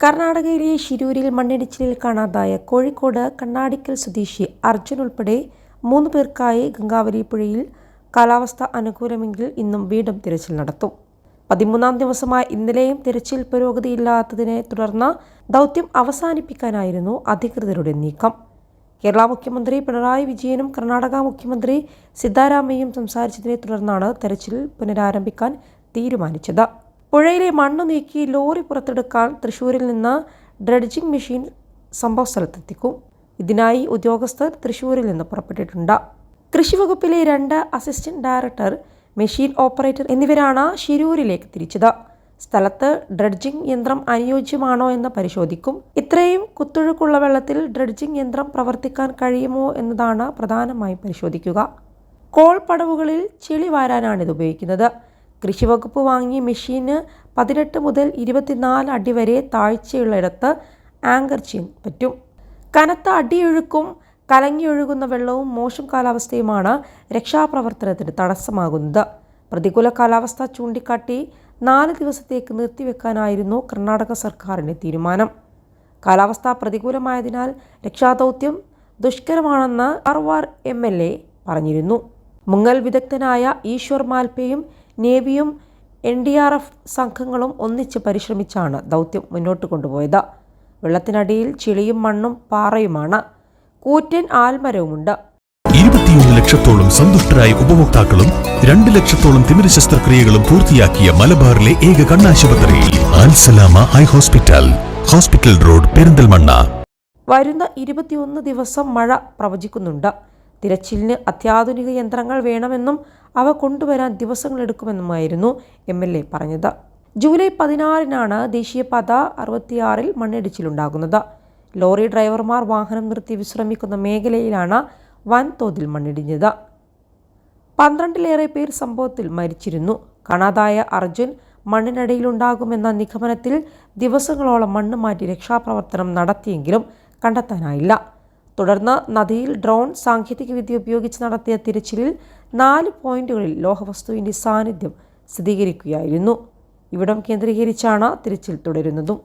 കർണാടകയിലെ ഷിരൂരിൽ മണ്ണിടിച്ചിലിൽ കാണാതായ കോഴിക്കോട് കണ്ണാടിക്കൽ സ്വദേശി അർജുൻ ഉൾപ്പെടെ 3 പേർക്കായി ഗംഗാവലി പുഴയിൽ കാലാവസ്ഥ അനുകൂലമെങ്കിൽ ഇന്നും വീണ്ടും തിരച്ചിൽ നടത്തും. 13ാം ദിവസമായ ഇന്നലെയും തിരച്ചിൽ പുരോഗതിയില്ലാത്തതിനെ തുടർന്ന് ദൗത്യം അവസാനിപ്പിക്കാനായിരുന്നു അധികൃതരുടെ നീക്കം. കേരള മുഖ്യമന്ത്രി പിണറായി വിജയനും കർണാടക മുഖ്യമന്ത്രി സിദ്ധാരാമയ്യയും സംസാരിച്ചതിനെ തുടർന്നാണ് തെരച്ചിൽ പുനരാരംഭിക്കാൻ തീരുമാനിച്ചത്. പുഴയിലെ മണ്ണ് നീക്കി ലോറി പുറത്തെടുക്കാൻ തൃശൂരിൽ നിന്ന് ഡ്രഡ്ജിംഗ് മെഷീൻ സംഭവസ്ഥലത്തെത്തിക്കും. ഇതിനായി ഉദ്യോഗസ്ഥർ തൃശൂരിൽ നിന്ന് പുറപ്പെട്ടിട്ടുണ്ട്. കൃഷിവകുപ്പിലെ 2 അസിസ്റ്റന്റ് ഡയറക്ടർ, മെഷീൻ ഓപ്പറേറ്റർ എന്നിവരാണ് ഷിരൂരിലേക്ക് തിരിച്ചത്. സ്ഥലത്ത് ഡ്രഡ്ജിംഗ് യന്ത്രം അനുയോജ്യമാണോ എന്ന് പരിശോധിക്കും. ഇത്രയും കുത്തൊഴുക്കുള്ള വെള്ളത്തിൽ ഡ്രഡ്ജിംഗ് യന്ത്രം പ്രവർത്തിക്കാൻ കഴിയുമോ എന്നതാണ് പ്രധാനമായും പരിശോധിക്കുക. കോൾ പടവുകളിൽ ചെളി വാരാനാണിത് ഉപയോഗിക്കുന്നത്. കൃഷിവകുപ്പ് വാങ്ങിയ മെഷീന് 18 മുതൽ 24 അടി വരെ താഴ്ചയുള്ളിടത്ത് ആങ്കർ ചെയ്യാൻ പറ്റും. കനത്ത അടിയൊഴുക്കും കലങ്ങിയൊഴുകുന്ന വെള്ളവും മോശം കാലാവസ്ഥയുമാണ് രക്ഷാപ്രവർത്തനത്തിന് തടസ്സമാകുന്നത്. പ്രതികൂല കാലാവസ്ഥ ചൂണ്ടിക്കാട്ടി 4 ദിവസത്തേക്ക് നിർത്തിവെക്കാനായിരുന്നു കർണാടക സർക്കാരിൻ്റെ തീരുമാനം. കാലാവസ്ഥ പ്രതികൂലമായതിനാൽ രക്ഷാദൗത്യം ദുഷ്കരമാണെന്ന് കാർവാർ MLA പറഞ്ഞിരുന്നു. മുങ്ങൽ വിദഗ്ധനായ ഈശ്വർ മാൽപേയും നേവിയും NDRF സംഘങ്ങളും ഒന്നിച്ച് പരിശ്രമിച്ചാണ് ദൗത്യം മുന്നോട്ട് കൊണ്ടുപോയത്. വെള്ളത്തിനടിയിൽ ചെളിയും മണ്ണും പാറയുമാണ്. കൂറ്റൻ ആൽമരവുമുണ്ട്. 21 ലക്ഷത്തോളം സന്തുഷ്ടരായ ഉപഭോക്താക്കളും 2 ലക്ഷത്തോളം തിമിര ശസ്ത്രക്രിയകളും പൂർത്തിയാക്കിയ മലബാറിലെ ഏക കണ്ണാശുപത്രി Al Salama high hospital road, Perinthalmanna. വരുന്ന 21 ദിവസം മഴ പ്രവചിക്കുന്നുണ്ട്. തിരച്ചിലിന് അത്യാധുനിക യന്ത്രങ്ങൾ വേണമെന്നും അവ കൊണ്ടുവരാൻ ദിവസങ്ങളെടുക്കുമെന്നുമായിരുന്നു MLA പറഞ്ഞത്. ജൂലൈ 16-നാണ് ദേശീയപാത 66-ൽ മണ്ണിടിച്ചിലുണ്ടാകുന്നത്. ലോറി ഡ്രൈവർമാർ വാഹനം നിർത്തി വിശ്രമിക്കുന്ന മേഖലയിലാണ് വൻതോതിൽ മണ്ണിടിഞ്ഞത്. 12-ലേറെ പേർ സംഭവത്തിൽ മരിച്ചിരുന്നു. കാണാതായ അർജുൻ മണ്ണിനടിയിലുണ്ടാകുമെന്ന നിഗമനത്തിൽ ദിവസങ്ങളോളം മണ്ണ് മാറ്റി രക്ഷാപ്രവർത്തനം നടത്തിയെങ്കിലും കണ്ടെത്താനായില്ല. തുടർന്ന് നദിയിൽ ഡ്രോൺ സാങ്കേതികവിദ്യ ഉപയോഗിച്ച് നടത്തിയ തിരച്ചിലിൽ 4 പോയിന്റുകളിൽ ലോഹവസ്തുവിൻ്റെ സാന്നിധ്യം സ്ഥിരീകരിക്കുകയായിരുന്നു. ഇവിടം കേന്ദ്രീകരിച്ചാണ് തിരച്ചിൽ തുടരുന്നതും.